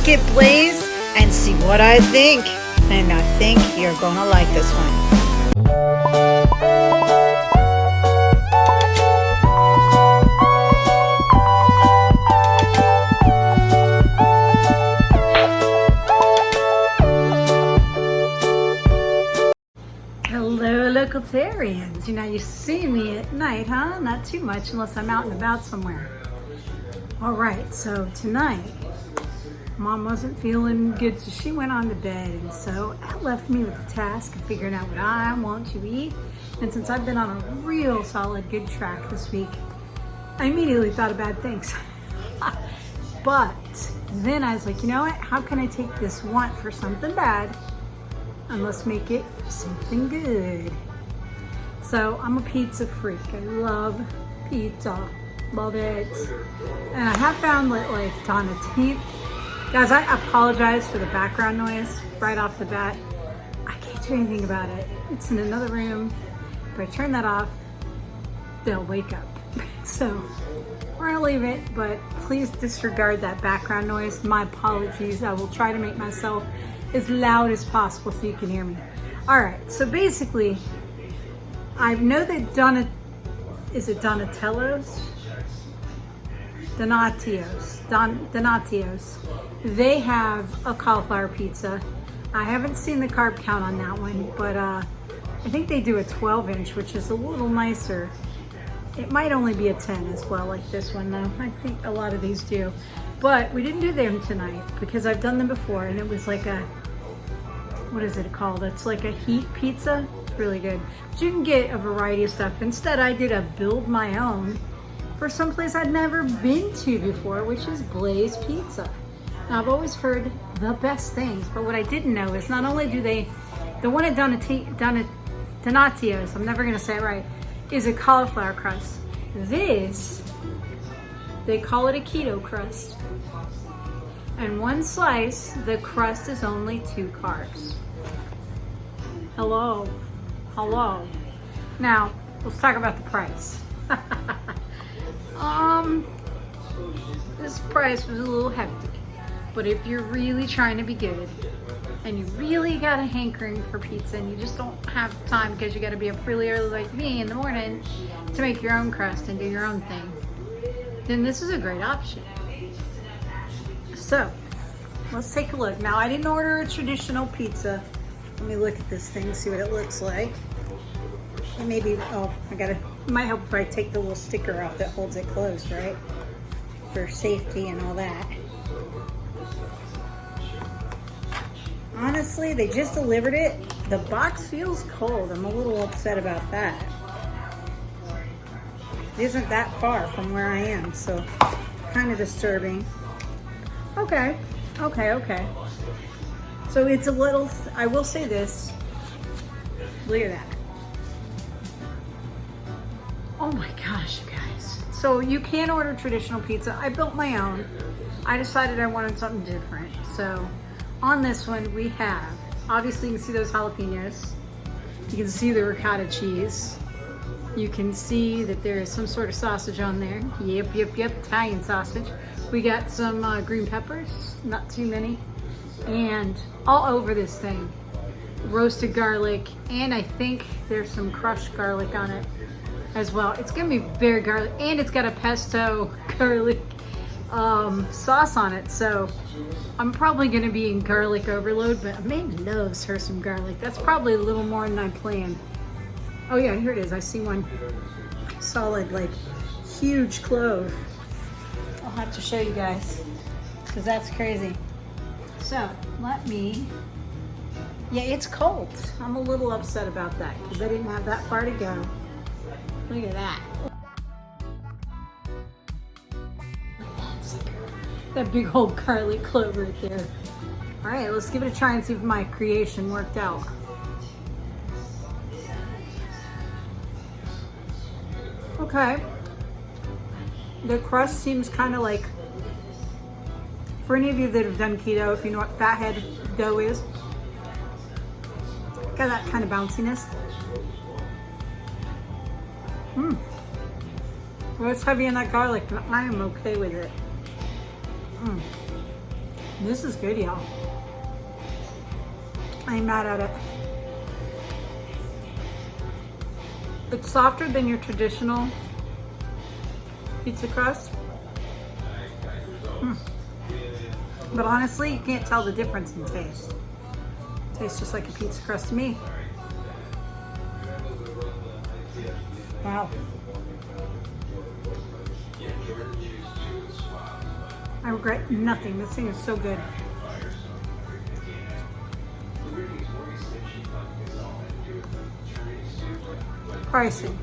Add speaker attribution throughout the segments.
Speaker 1: get blazed and see what I think. And I think you're gonna like this one. Hello, localitarians. You know, you see me at night, huh? Not too much unless I'm out and about somewhere. All right, so tonight, Mom wasn't feeling good, so she went on to bed. And so that left me with the task of figuring out what I want to eat. And since I've been on a real solid good track this week, I immediately thought of bad things. But then I was like, you know what? How can I take this want for something bad and let's make it something good? So I'm a pizza freak. I love pizza. Love it. And I have found that, like, Donatino. Guys, I apologize for the background noise right off the bat. I can't do anything about it. It's in another room. If I turn that off, they'll wake up. So we're gonna leave it, but please disregard that background noise. My apologies. I will try to make myself as loud as possible so you can hear me. All right, so basically, I know that is it Donatello's? Donatios. They have a cauliflower pizza. I haven't seen the carb count on that one, but I think they do a 12-inch, which is a little nicer. It might only be a 10 as well, like this one though. I think a lot of these do. But we didn't do them tonight because I've done them before, and it was like a, what is it called? It's like a heat pizza. It's really good. But you can get a variety of stuff. Instead, I did a build my own for someplace I'd never been to before, which is Blaze Pizza. Now, I've always heard the best things, but what I didn't know is not only do they, the one at Donatio's, I'm never gonna say it right, is a cauliflower crust. This, they call it a keto crust. And one slice, the crust is only 2 carbs. Hello. Now, let's talk about the price. This price was a little hefty, but if you're really trying to be good and you really got a hankering for pizza and you just don't have time because you got to be up really early like me in the morning to make your own crust and do your own thing, then this is a great option. So let's take a look. Now, I didn't order a traditional pizza. Let me look at this thing, see what it looks like. And maybe, it might help if I take the little sticker off that holds it closed, right? For safety and all that. Honestly, they just delivered it. The box feels cold. I'm a little upset about that. It isn't that far from where I am, so kind of disturbing. Okay. So it's a little, I will say this. Look at that. Oh my gosh, you guys. So you can order traditional pizza. I built my own. I decided I wanted something different. So on this one we have, obviously you can see those jalapenos. You can see the ricotta cheese. You can see that there is some sort of sausage on there. Yep, Italian sausage. We got some green peppers, not too many. And all over this thing, roasted garlic, and I think there's some crushed garlic on it as well. It's gonna be very garlic, and it's got a pesto garlic sauce on it. So I'm probably gonna be in garlic overload, but Amanda loves her some garlic. That's probably a little more than I planned. Oh yeah, here it is. I see one solid, like, huge clove. I'll have to show you guys because that's crazy. So yeah, it's cold. I'm a little upset about that because I didn't have that far to go. Look at that. That big old garlic clove right there. All right, let's give it a try and see if my creation worked out. Okay. The crust seems kind of like, for any of you that have done keto, if you know what fathead dough is, got that kind of bounciness. Well, it's heavy in that garlic, but I am okay with it. This is good, y'all. I ain't mad at it. It's softer than your traditional pizza crust. But honestly, you can't tell the difference in taste. It tastes just like a pizza crust to me. Wow. I regret nothing. This thing is so good. Pricing.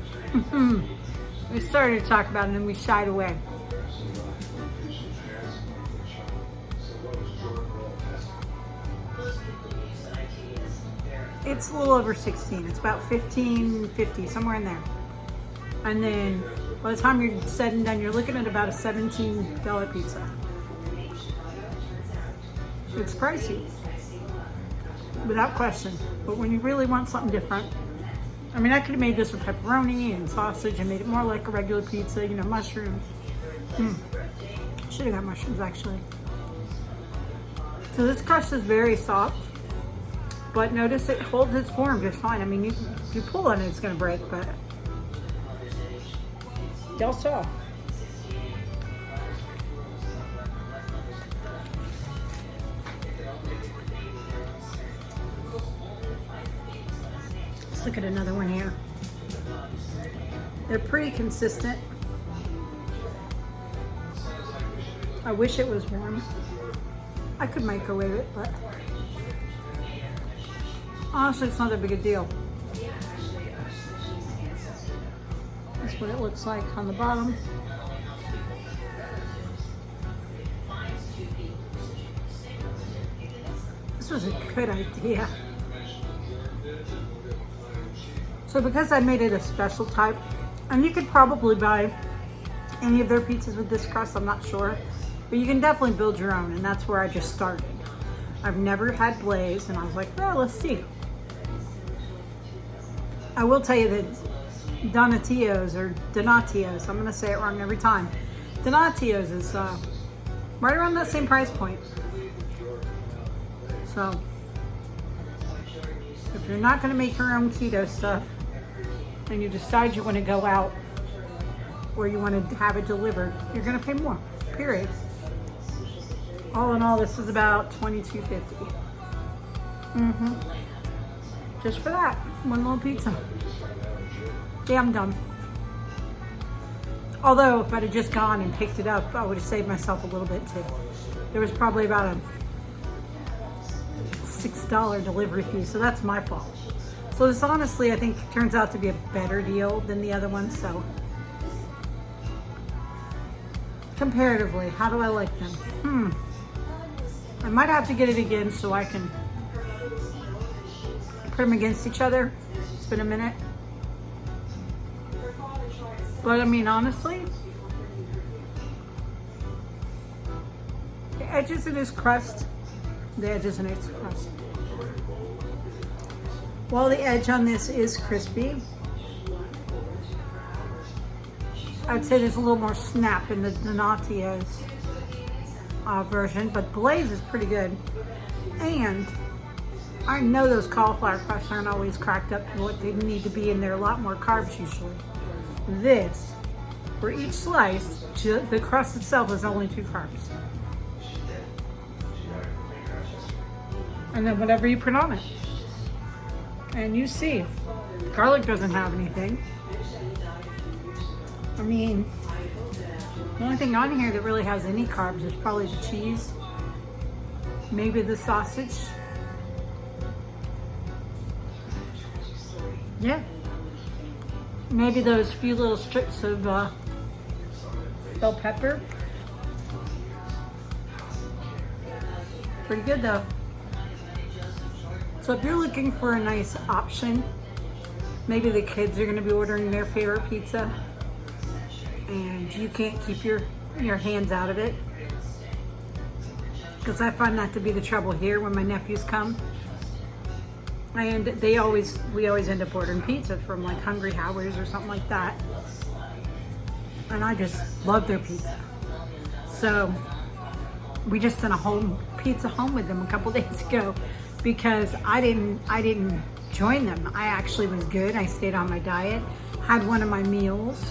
Speaker 1: We started to talk about it and then we shied away. It's a little over 16. It's about $15.50, somewhere in there. And then by the time you're said and done, you're looking at about a $17 pizza. It's pricey, without question. But when you really want something different, I mean, I could have made this with pepperoni and sausage and made it more like a regular pizza, you know, mushrooms. Should have got mushrooms, actually. So this crust is very soft, but notice it holds its form just fine. I mean, if you pull on it, it's gonna break, but y'all saw. Let's look at another one here. They're pretty consistent. I wish it was warm. I could microwave it, but honestly, it's not that big a deal. That's what it looks like on the bottom. This was a good idea. So because I made it a special type, and you could probably buy any of their pizzas with this crust, I'm not sure, but you can definitely build your own, and that's where I just started. I've never had glaze, and I was like, well, let's see. I will tell you that Donatios, or Donatios, I'm gonna say it wrong every time. Donatios is right around that same price point. So if you're not gonna make your own keto stuff, and you decide you want to go out or you want to have it delivered, you're going to pay more, period. All in all, this is about $22.50. Just for that one little pizza. Yeah, I'm done. Although if I'd have just gone and picked it up, I would have saved myself a little bit too. There was probably about a $6 delivery fee, so that's my fault. So this honestly, I think, turns out to be a better deal than the other one. So comparatively, how do I like them? I might have to get it again so I can put them against each other. It's been a minute. But I mean, honestly, the edges in this crust, while the edge on this is crispy, I'd say there's a little more snap in the Donatios version, but glaze is pretty good. And I know those cauliflower crusts aren't always cracked up to what they need to be, and they're a lot more carbs usually. This, for each slice, the crust itself is only 2 carbs. And then whatever you put on it. And you see, garlic doesn't have anything. I mean, the only thing on here that really has any carbs is probably the cheese, maybe the sausage. Yeah. Maybe those few little strips of bell pepper. Pretty good though. So if you're looking for a nice option, maybe the kids are gonna be ordering their favorite pizza and you can't keep your hands out of it. Because I find that to be the trouble here when my nephews come. And we always end up ordering pizza from like Hungry Howie's or something like that. And I just love their pizza. So we just done a home pizza home with them a couple days ago because I didn't join them. I actually was good. I stayed on my diet, had one of my meals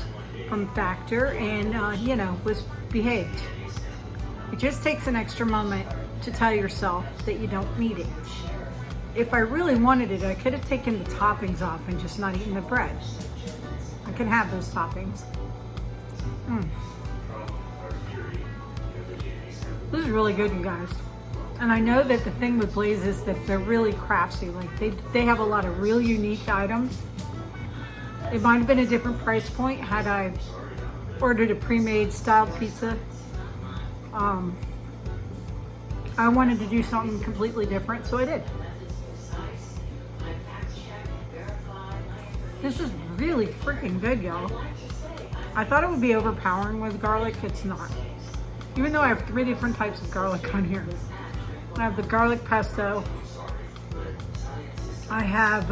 Speaker 1: from Factor, and you know, was behaved. It just takes an extra moment to tell yourself that you don't need it. If I really wanted it, I could have taken the toppings off and just not eaten the bread. I can have those toppings. This is really good, you guys. And I know that the thing with Blaze is that they're really crafty. Like they have a lot of real unique items. It might have been a different price point had I ordered a pre-made style pizza. I wanted to do something completely different, so I did. This is really freaking good, y'all. I thought it would be overpowering with garlic. It's not. Even though I have 3 different types of garlic on here. I have the garlic pesto. I have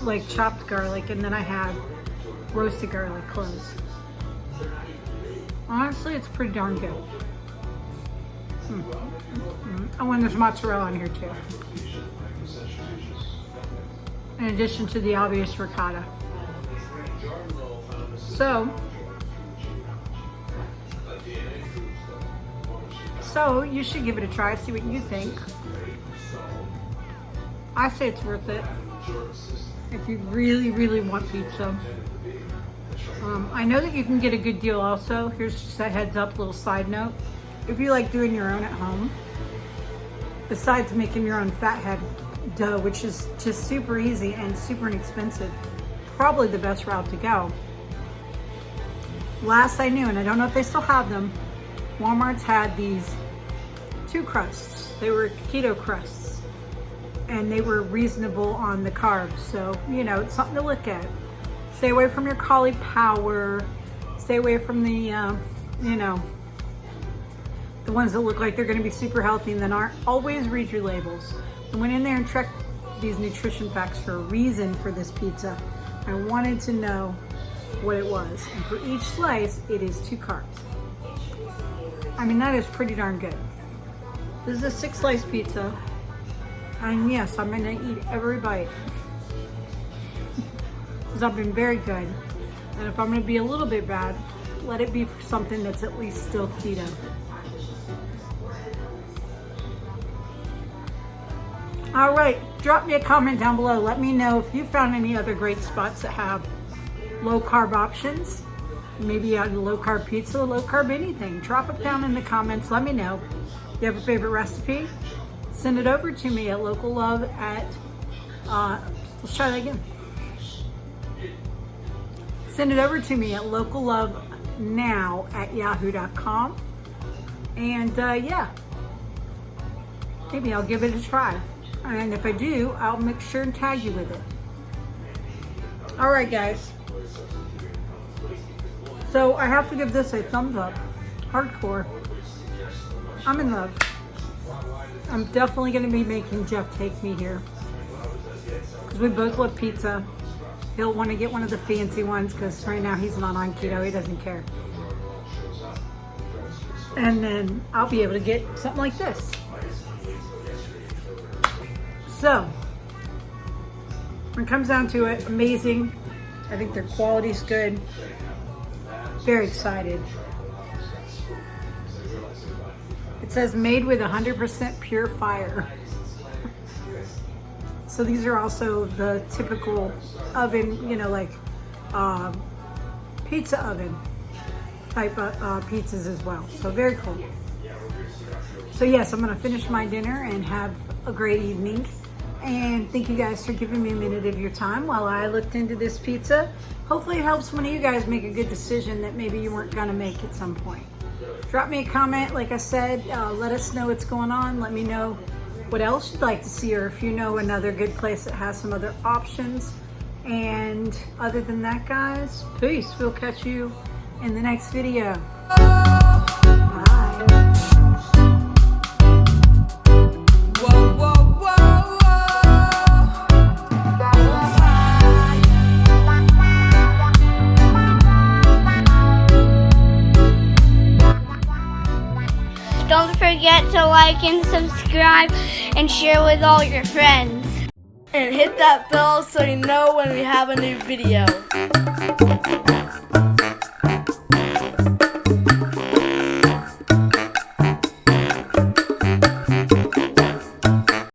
Speaker 1: like chopped garlic, and then I have roasted garlic cloves. Honestly, it's pretty darn good. Oh, and there's mozzarella on here too. In addition to the obvious ricotta. So you should give it a try, see what you think. I say it's worth it if you really, really want pizza. I know that you can get a good deal also. Here's just a heads up, little side note. If you like doing your own at home, besides making your own fathead dough, which is just super easy and super inexpensive, probably the best route to go. Last I knew, and I don't know if they still have them, Walmart's had these 2 crusts. They were keto crusts, and they were reasonable on the carbs. So, you know, it's something to look at. Stay away from your cauliflower. Stay away from the, you know, the ones that look like they're going to be super healthy and then aren't. Always read your labels. I went in there and checked these nutrition facts for a reason for this pizza. I wanted to know what it was. And for each slice, it is 2 carbs. I mean, that is pretty darn good. This is a 6-slice pizza. And yes, I'm gonna eat every bite. Because I've been very good. And if I'm gonna be a little bit bad, let it be for something that's at least still keto. All right, drop me a comment down below. Let me know if you found any other great spots that have low carb options. Maybe a low carb pizza, low carb anything. Drop it down in the comments. Let me know. If you have a favorite recipe, send it over to me at locallove at, let's try that again. Send it over to me at locallovenow@yahoo.com. And yeah, maybe I'll give it a try. And if I do, I'll make sure and tag you with it. All right, guys. So I have to give this a thumbs up. Hardcore. I'm in love. I'm definitely going to be making Jeff take me here. Because we both love pizza. He'll want to get one of the fancy ones because right now he's not on keto. He doesn't care. And then I'll be able to get something like this. So, when it comes down to it, amazing. I think their quality's good. Very excited. It says made with 100% pure fire. So these are also the typical oven, you know, like pizza oven type of pizzas as well. So very cool. So yes, I'm gonna finish my dinner and have a great evening. And thank you guys for giving me a minute of your time while I looked into this pizza. Hopefully it helps one of you guys make a good decision that maybe you weren't gonna make at some point. Drop me a comment, like I said, let us know what's going on. Let me know what else you'd like to see, or if you know another good place that has some other options. And other than that, guys, peace. We'll catch you in the next video.
Speaker 2: Don't forget forget to like and subscribe and share with all your friends.
Speaker 3: And hit that bell so you know when we have a new video.